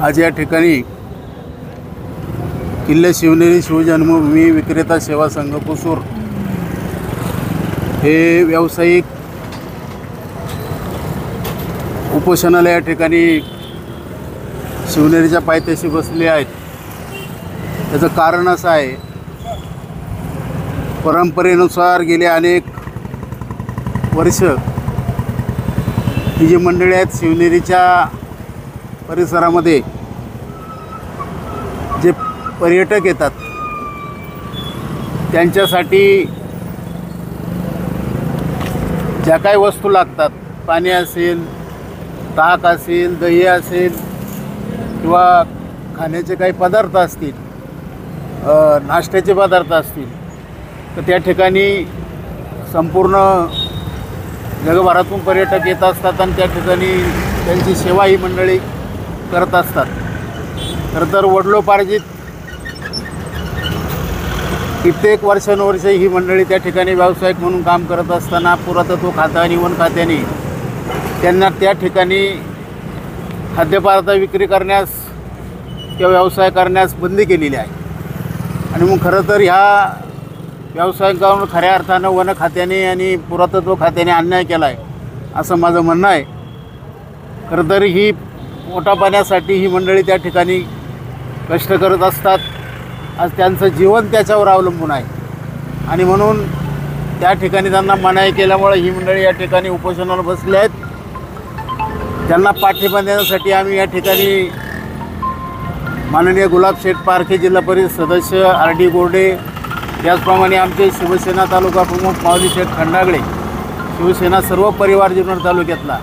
आज या ठिकाणी किल्ले शिवनेरी शिवजन्मभूमी विक्रेता सेवा संघ कुसूर हे व्यावसायिक उपोषणाला या ठिकाणी शिवनेरीच्या पायथ्याशी बसले आहेत। त्याचं कारण असं आहे, परंपरेनुसार गेले अनेक वर्ष ही जी मंडळी आहेत शिवनेरीच्या परिसरामध्ये जे पर्यटक येतात त्यांच्यासाठी ज्या काही वस्तू लागतात, पाणी असेल, ताक असेल, दही असेल किंवा खाण्याचे काही पदार्थ असतील, नाश्त्याचे पदार्थ असतील, तर त्या ठिकाणी संपूर्ण जगभरातून पर्यटक येत असतात आणि त्या ठिकाणी त्यांची सेवा ही मंडळी करत असतात। खरं तर वडिलोपार्जित कित्येक वर्षानुवर्षे ही मंडळी त्या ठिकाणी व्यावसायिक म्हणून काम करत असताना पुरातत्व खातं आणि वन खात्याने त्यांना त्या ठिकाणी खाद्यपदार्थ विक्री करण्यास किंवा व्यवसाय करण्यास बंदी केलेली आहे। आणि मग खरं तर ह्या व्यावसायिकांवर खऱ्या अर्थानं वन खात्याने आणि पुरातत्व खात्याने अन्याय केला आहे असं माझं म्हणणं आहे। खरं तर ही पोटापाण्यासाठी ही मंडळी त्या ठिकाणी कष्ट करत असतात। आज त्यांचं जीवन त्याच्यावर अवलंबून आहे आणि म्हणून त्या ठिकाणी त्यांना मनाई केल्यामुळे ही मंडळी या ठिकाणी उपोषणाला बसली आहेत। त्यांना पाठिंबा देण्यासाठी आम्ही या ठिकाणी माननीय गुलाबशेठ पारखे जिल्हा परिषद सदस्य RD गोरडे, त्याचप्रमाणे आमचे शिवसेना तालुका प्रमुख माऊली शेठ खंडागळे, शिवसेना सर्व परिवार जुन्नर तालुक्यातला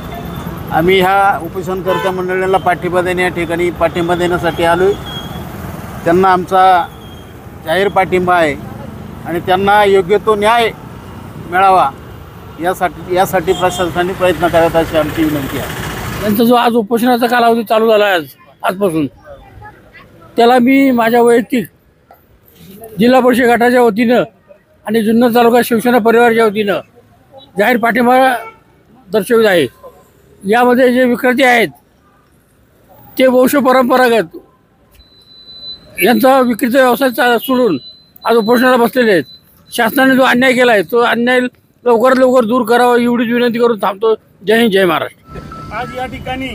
आम्ही ह्या उपोषणकर्त्या मंडळींना पाठिंबा देण्या या ठिकाणी पाठिंबा देण्यासाठी आलो आहे। त्यांना आमचा जाहीर पाठिंबा आहे आणि त्यांना योग्य तो न्याय मिळावा यासाठी प्रशासनाने प्रयत्न करावेत अशी आमची विनंती आहे। त्यांचा जो आज उपोषणाचा कालावधी चालू झाला आहे आजपासून, त्याला मी माझ्या वैयक्तिक जिल्हा परिषद गटाच्या वतीनं आणि जुन्नर तालुका शिवसेना परिवाराच्या वतीनं जाहीर पाठिंबा दर्शवित आहे। यामध्ये जे विक्रेते आहेत ते वंश परंपरागत यांचा विक्रीचा व्यवसाय सोडून आज उपोषणाला बसलेले आहेत। शासनाने जो अन्याय केला आहे तो अन्याय लवकरात लवकर दूर करावा एवढीच विनंती करून थांबतो। जय हिंद, जय महाराष्ट्र। आज या ठिकाणी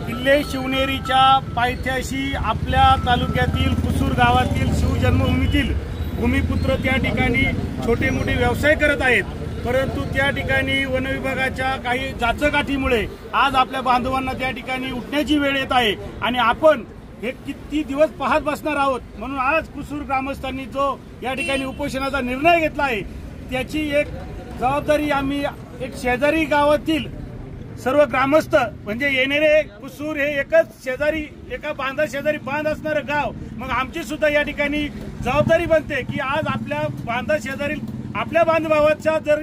किल्ले शिवनेरीच्या पायथ्याशी आपल्या तालुक्यातील कुसूर गावातील शिवजन्मभूमीतील भूमिपुत्र त्या ठिकाणी छोटे मोठे व्यवसाय करत आहेत, परंतु त्या ठिकाणी वन विभागाच्या काही जाचकाठीमुळे आज आपल्या बांधवांना त्या ठिकाणी उठण्याची वेळ येत आहे आणि आपण हे किती दिवस पाहत बसणार आहोत। म्हणून आज कुसूर ग्रामस्थांनी जो या ठिकाणी उपोषणाचा निर्णय घेतला आहे त्याची एक जबाबदारी आम्ही एक शेजारी गावातील सर्व ग्रामस्थ म्हणजे येणेरे कुसूर हे एकच शेजारी एका बांधा शेजारी बांध असणारं गाव, मग आमची सुद्धा या ठिकाणी जबाबदारी बनते की आज आपल्या बांधा शेजारी आपल्या बांधभावाच्या जर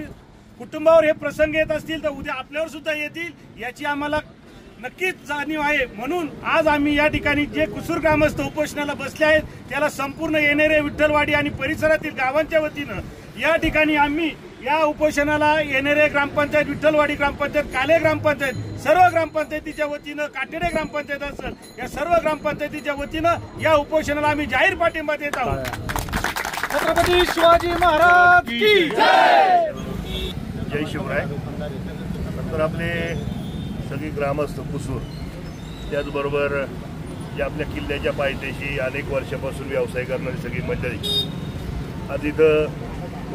कुटुंबावर हे प्रसंग येत असतील तर उद्या आपल्यावर सुद्धा येतील याची आम्हाला नक्कीच जाणीव आहे। म्हणून आज आम्ही या ठिकाणी जे कुसूर ग्रामस्थ उपोषणाला बसले आहेत त्याला संपूर्ण येणेरे विठ्ठलवाडी आणि परिसरातील गावांच्या वतीनं या ठिकाणी आम्ही या उपोषणाला येणेरे ग्रामपंचायत, विठ्ठलवाडी ग्रामपंचायत, काले ग्रामपंचायत, सर्व ग्रामपंचायतीच्या वतीनं, काटेडे ग्रामपंचायत असेल या सर्व ग्रामपंचायतीच्या वतीनं या उपोषणाला आम्ही जाहीर पाठिंबा देत आहोत। छत्रपती शिवाजी महाराज की जय। जय शिवराय। नंतर आपले सगळी ग्रामस्थ कुसूर त्याचबरोबर जे आपल्या किल्ल्याच्या पायथ्याशी अनेक वर्षापासून व्यवसाय करणारी सगळी मंडळी आज इथं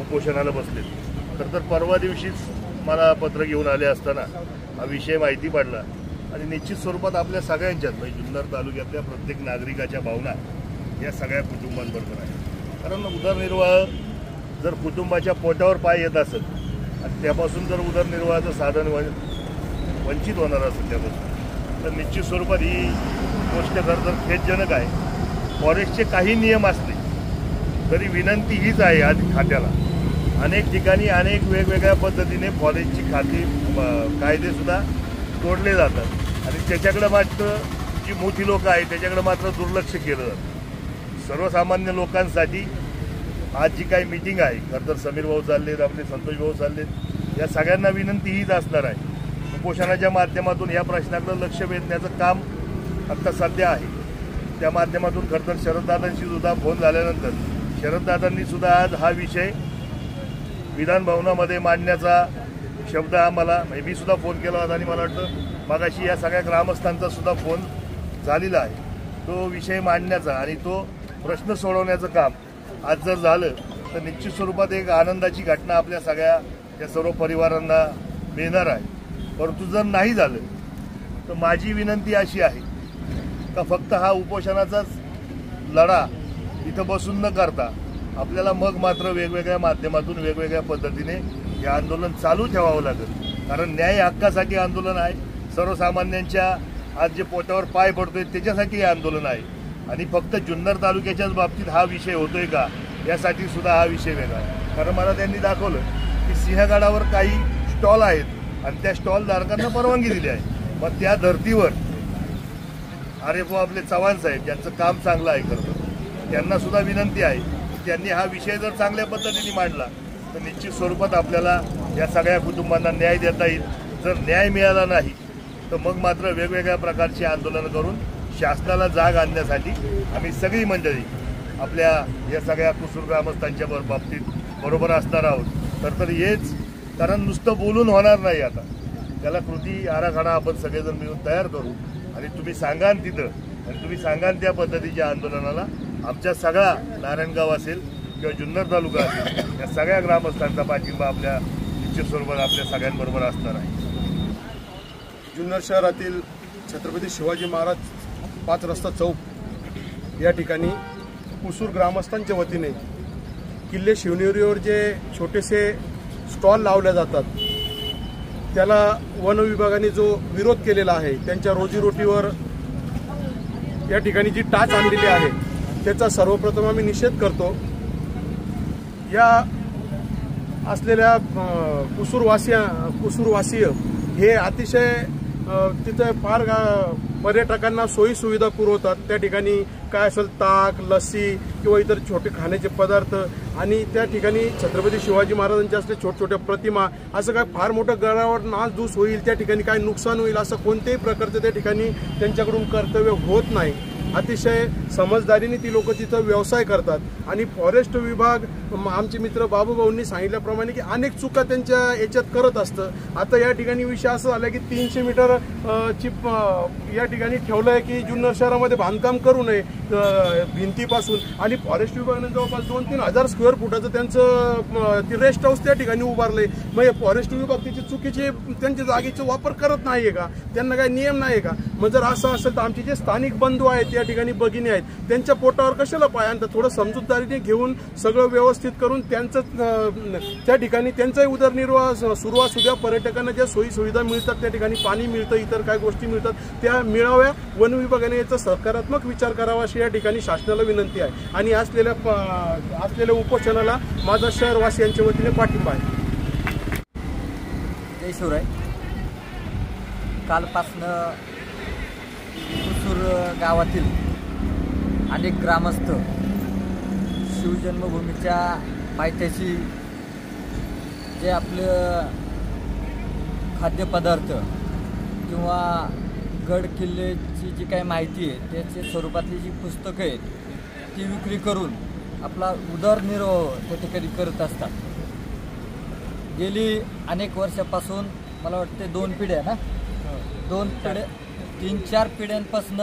उपोषणाला बसले। खरं तर परवा दिवशीच मला पत्र घेऊन आले असताना हा विषय माहिती पडला आणि निश्चित स्वरूपात आपल्या सगळ्यांच्यात म्हणजे जुन्नर तालुक्यातल्या प्रत्येक नागरिकाच्या भावना या सगळ्या कुटुंबांबरोबर आहे। कारण उदरनिर्वाह जर कुटुंबाच्या पोटावर पाय येत असेल आणि त्यापासून जर उदरनिर्वाहाचं साधन वंचित होणार असेल त्यापासून तर निश्चित स्वरूपात ही गोष्ट खरं तर खेदजनक आहे। फॉरेस्टचे काही नियम असले तरी विनंती हीच आहे आज खात्याला, अनेक ठिकाणी अनेक वेगवेगळ्या पद्धतीने फॉरेस्टची खाती कायदेसुद्धा तोडले जातात आणि त्याच्याकडे मात्र जी मोठी लोक आहेत त्याच्याकडे मात्र दुर्लक्ष केलं जातं। सर्वसामान्य लोकांसाठी आज जी काही मीटिंग आहे खरं तर समीर भाऊ चाललेत, आपले संतोष भाऊ चाललेत, या सगळ्यांना विनंती हीच असणार आहे उपोषणाच्या माध्यमातून या प्रश्नाकडे लक्ष वेधण्याचं काम आत्ता सध्या आहे, त्या माध्यमातून खरं तर शरददादांशी सुद्धा फोन झाल्यानंतर शरददादांनी सुद्धा आज हा विषय विधान भवनामध्ये मांडण्याचा शब्द आम्हाला, मी सुद्धा फोन केला होता आणि मला वाटतं मगाशी या सगळ्या ग्रामस्थांचा सुद्धा फोन झालेला आहे. तो विषय मांडण्याचा आणि तो प्रश्न सोडवण्याचं काम आज जर झालं तर निश्चित स्वरूपात एक आनंदाची घटना आपल्या सगळ्या या सर्व परिवारांना मिळणार आहे. परंतु जर नाही झालं तर माझी विनंती अशी आहे का फक्त हा उपोषणाचाच लढा इथं बसून न करता आपल्याला मग मात्र वेगवेगळ्या माध्यमातून वेगवेगळ्या पद्धतीने हे आंदोलन चालू ठेवावं लागेल. कारण न्याय हक्कासाठी आंदोलन आहे, सर्वसामान्यांच्या आज जे पोटावर पाय पडतोय त्याच्यासाठी हे आंदोलन आहे. आणि फक्त जुन्नर तालुक्याच्याच बाबतीत हा विषय होतोय का यासाठी सुद्धा हा विषय वेगळा आहे. कारण मला त्यांनी दाखवलं की सिंहगडावर काही स्टॉल आहेत आणि त्या स्टॉल धारकांना परवानगी दिली आहे. मग त्या धर्तीवर आपले चव्हाण साहेब ज्यांचं काम चांगलं आहे खरं तर त्यांना सुद्धा विनंती आहे की त्यांनी हा विषय जर चांगल्या पद्धतीने मांडला तर निश्चित स्वरूपात आपल्याला या सगळ्या कुटुंबांना न्याय देता येईल. जर न्याय मिळाला नाही तर मग मात्र वेगवेगळ्या प्रकारची आंदोलनं करून शासनाला जाग आणण्यासाठी आम्ही सगळी मंडळी आपल्या या सगळ्या कुसूर ग्रामस्थांच्या बाबतीत बरोबर असणार आहोत. तर हेच, कारण नुसतं बोलून होणार नाही, आता त्याला कृती आराखडा आपण सगळेजण मिळून तयार करू आणि तुम्ही सांगाल तिथं आणि तुम्ही सांगाल त्या पद्धतीच्या आंदोलनाला आमच्या सगळा नारायणगाव असेल किंवा जुन्नर तालुका असेल या सगळ्या ग्रामस्थांचा पाठिंबा आपल्या निश्चित स्वरूपात आपल्या सगळ्यांबरोबर असणार आहे. जुन्नर शहरातील छत्रपती शिवाजी महाराज 5 रस्ता चौक या ठिकाणी कुसूर ग्रामस्थांच्या वतीने किल्ले शिवनेरीवर जे छोटेसे स्टॉल लावले जातात त्याला वन विभागाने जो विरोध केलेला आहे, त्यांच्या रोजीरोटीवर या ठिकाणी जी टाच आणलेली आहे त्याचा सर्वप्रथम आम्ही निषेध करतो. या असलेल्या कुसूरवासीय हे अतिशय तिथे फार पर्यटकांना सोयी सुविधा पुरवतात. त्या ठिकाणी काय असेल ताक, लस्सी किंवा इतर छोटे खाण्याचे पदार्थ आणि त्या ठिकाणी छत्रपती शिवाजी महाराजांच्या असले छोट्या प्रतिमा, असं काय फार मोठं गडावर नासधूस होईल, त्या ठिकाणी काय नुकसान होईल असं कोणत्याही प्रकारचं त्या ठिकाणी त्यांच्याकडून कर्तव्य होत नाही. अतिशय समजदारीने ती लोक तिथं व्यवसाय करतात. आणि फॉरेस्ट विभाग, आमचे मित्र बाबूभाऊंनी सांगितल्याप्रमाणे की अनेक चुका त्यांच्या याच्यात करत असतं. आता या ठिकाणी विषय असं झाला की 300 मीटर चिप या ठिकाणी ठेवलं आहे की जुन्नर शहरामध्ये बांधकाम करू नये भिंतीपासून, आणि फॉरेस्ट विभागाने जवळपास 2-3 हजार स्क्वेअर फुटाचं त्यांचं ते रेस्ट हाऊस त्या ठिकाणी उभारलंय. मग हे फॉरेस्ट विभाग त्याची चुकीचे त्यांच्या जागेचा वापर करत नाहीये का? त्यांना काही नियम नाही का? मग जर असं असेल तर आमचे जे स्थानिक बंधू आहेत त्या ठिकाणी भगिनी आहेत त्यांच्या पोटावर कशाला पाय आणतात? थोडं समजूतदारीने घेऊन सगळं व्यवस्थित करून त्यांचं त्या ठिकाणी त्यांचाही उदरनिर्वाह सुरू असू द्या. पर्यटकांना ज्या सोयी सुविधा मिळतात त्या ठिकाणी पाणी मिळतं, इतर काय गोष्टी मिळतात त्या मिळाव्या. वन विभागाने याचा सकारात्मक विचार करावा अशी या ठिकाणी शासनाला विनंती आहे. आणि असलेल्या उपोषणाला माझा शहरवासियांच्या वतीने पाठिंबा आहे. जय शिवराय. कालपासनं कुसूर गावातील अनेक ग्रामस्थ शिवजन्मभूमीच्या पायथ्याशी जे आपलं खाद्यपदार्थ किंवा गड किल्ल्याची जी काही माहिती आहे त्याच्या स्वरूपातली जी पुस्तकं आहेत ती विक्री करून आपला उदरनिर्वाह त्या ठिकाणी करत असतात. गेली अनेक वर्षापासून मला वाटते 2 पिढ्या ना 2 पिढ्या 3-4 पिढ्यांपासून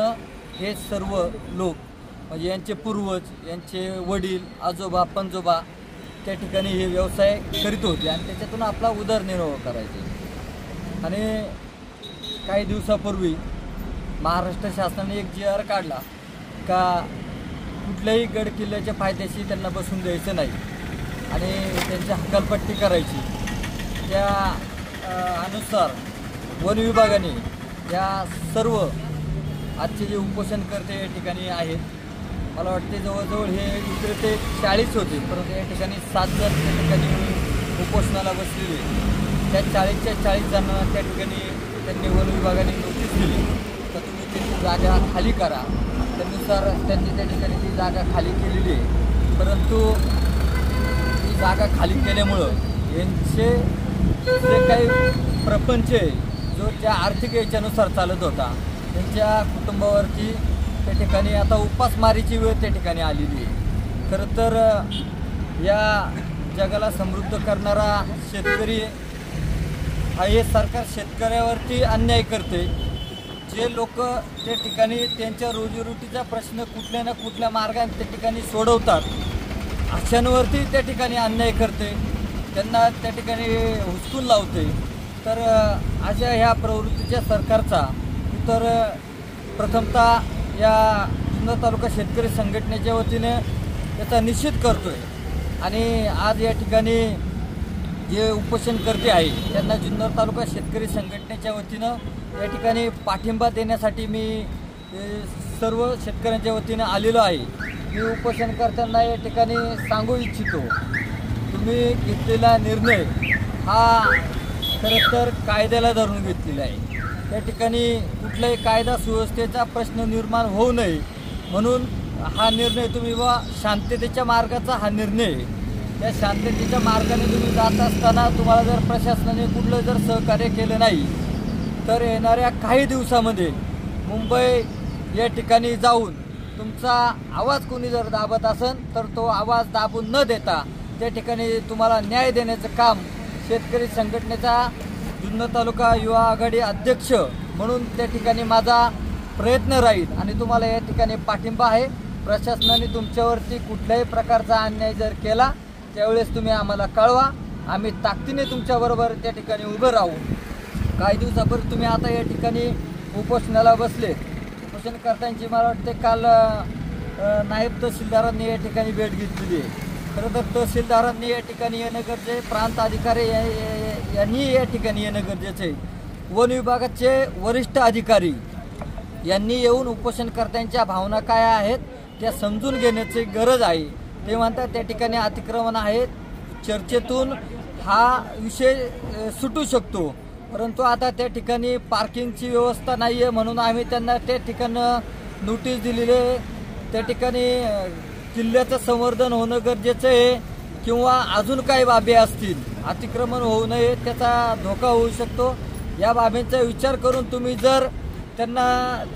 हे सर्व लोक म्हणजे यांचे पूर्वज, यांचे वडील, आजोबा, पणजोबा त्या ठिकाणी हे व्यवसाय करीत होते आणि त्याच्यातून आपला उदरनिर्वाह करायचे. आणि काही दिवसापूर्वी महाराष्ट्र शासनाने एक GR काढला का कुठल्याही गड किल्ल्याच्या पायथ्याशी त्यांना बसून द्यायचं नाही आणि त्यांची हकालपट्टी करायची. त्या अनुसार वन विभागाने या सर्व आजचे जे उपोषणकर्ते या ठिकाणी आहेत, मला वाटते जवळजवळ हे विक्रेते 40 होते, परंतु या ठिकाणी 7 जण त्या ठिकाणी उपोषणाला बसलेले. त्या 40च्या 40 जणांना त्या ठिकाणी त्यांनी वन विभागाने नोटीस दिली तर तुम्ही त्यांची जागा खाली करा. त्यानुसार त्यांनी त्या ठिकाणी ती जागा खाली केलेली आहे. परंतु ती जागा खाली केल्यामुळं यांचे जे काही प्रपंच आहे जो ज्या आर्थिक याच्यानुसार चालत होता त्यांच्या कुटुंबावरती त्या ठिकाणी आता उपासमारीची वेळ त्या ठिकाणी आलेली आहे। खरं तर या जगाला समृद्ध करणारा शेतकरी हे सरकार शेतकऱ्यावरती अन्याय करते। जे लोक त्या ठिकाणी त्यांच्या रोजीरोटीचा प्रश्न कुठल्या ना कुठल्या मार्गाने त्या ठिकाणी सोडवतात, अशांवरती त्या ठिकाणी अन्याय करते, त्यांना त्या ठिकाणी हुसकून लावते। तर अशा ह्या प्रवृत्तीच्या सरकारचा तर प्रथमतः या जुन्नर तालुका शेतकरी संघटनेच्या वतीने त्याचा निषेध करतोय आणि आज या ठिकाणी जे उपोषणकर्ते आहे त्यांना जुन्नर तालुका शेतकरी संघटनेच्या वतीनं या ठिकाणी पाठिंबा देण्यासाठी मी सर्व शेतकऱ्यांच्या वतीनं आलेलो आहे। मी उपोषणकर्त्यांना या ठिकाणी सांगू इच्छितो, तुम्ही घेतलेला निर्णय हा खरं तर कायद्याला धरून घेतलेला आहे। त्या ठिकाणी कुठल्याही कायदा सुव्यवस्थेचा प्रश्न निर्माण होऊ नये म्हणून हा निर्णय तुम्ही शांततेच्या मार्गाचा हा निर्णय, त्या शांततेच्या मार्गाने तुम्ही जात असताना तुम्हाला जर प्रशासनाने कुठलं जर सहकार्य केलं नाही तर येणाऱ्या काही दिवसामध्ये मुंबई या ठिकाणी जाऊन तुमचा आवाज कोणी जर दाबत असेल तर तो आवाज दाबून न देता त्या ठिकाणी तुम्हाला न्याय देण्याचं काम शेतकरी संघटनेचा जुन्नर तालुका युवा आघाडी अध्यक्ष म्हणून त्या ठिकाणी माझा प्रयत्न राहील आणि तुम्हाला या ठिकाणी पाठिंबा आहे। प्रशासनाने तुमच्यावरती कुठल्याही प्रकारचा अन्याय जर केला त्यावेळेस तुम्ही आम्हाला कळवा, आम्ही ताकदीने तुमच्याबरोबर त्या ठिकाणी उभं राहू। काही दिवसापूर्वी तुम्ही आता या ठिकाणी उपोषणाला बसले, उपोषणकर्त्यांची मला वाटते काल नायब तहसीलदारांनी या ठिकाणी भेट घेतलेली आहे। खरं तर तहसीलदारांनी या ठिकाणी येणं गरजेचे, प्रांत अधिकारी यांनी या ठिकाणी येणं गरजेचं आहे, वन विभागाचे वरिष्ठ अधिकारी यांनी येऊन उपोषणकर्त्यांच्या भावना काय आहेत त्या समजून घेण्याची गरज आहे। ते म्हणतात त्या ठिकाणी अतिक्रमण आहेत, चर्चेतून हा विषय सुटू शकतो, परंतु आता त्या ठिकाणी पार्किंगची व्यवस्था नाही आहे म्हणून आम्ही त्यांना त्या ठिकाणं नोटीस दिलेली आहे। त्या ठिकाणी किल्ल्याचं संवर्धन होणं गरजेचं आहे किंवा अजून काही बाबी असतील, अतिक्रमण होऊ नये त्याचा धोका होऊ शकतो, या बाबींचा विचार करून तुम्ही जर त्यांना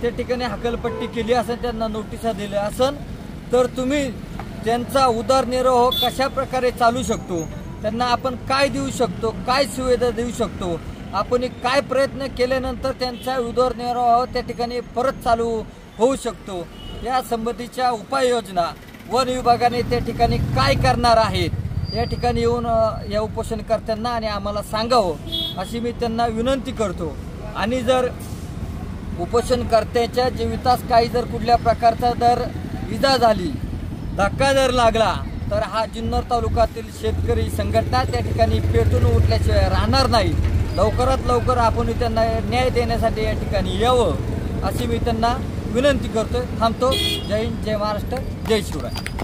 त्या ठिकाणी हकलपट्टी केली असेल, त्यांना नोटिसा दिल्या असेल तर तुम्ही त्यांचा उदरनिर्वाह कशा प्रकारे चालू शकतो, त्यांना आपण काय देऊ शकतो, काय सुविधा देऊ शकतो, आपण काय प्रयत्न केल्यानंतर त्यांचा उदरनिर्वाह त्या ठिकाणी परत चालू होऊ शकतो, या संबंधीच्या उपाययोजना वन विभागाने त्या ठिकाणी काय करणार आहेत या ठिकाणी येऊन या उपोषणकर्त्यांना आणि आम्हाला सांगावं अशी मी त्यांना विनंती करतो। आणि जर उपोषणकर्त्याच्या जीवितास काही जर कुठल्या प्रकारचा जर इजा झाली, धक्का जर लागला तर हा जुन्नर तालुक्यातील शेतकरी संघटना त्या ठिकाणी पेटून उठल्याशिवाय राहणार नाही। लवकरात लवकर आपण त्यांना न्याय देण्यासाठी या ठिकाणी यावं अशी मी त्यांना विनंती करतोय। थांबतो। जय हिंद, जय महाराष्ट्र, जय शिवराय।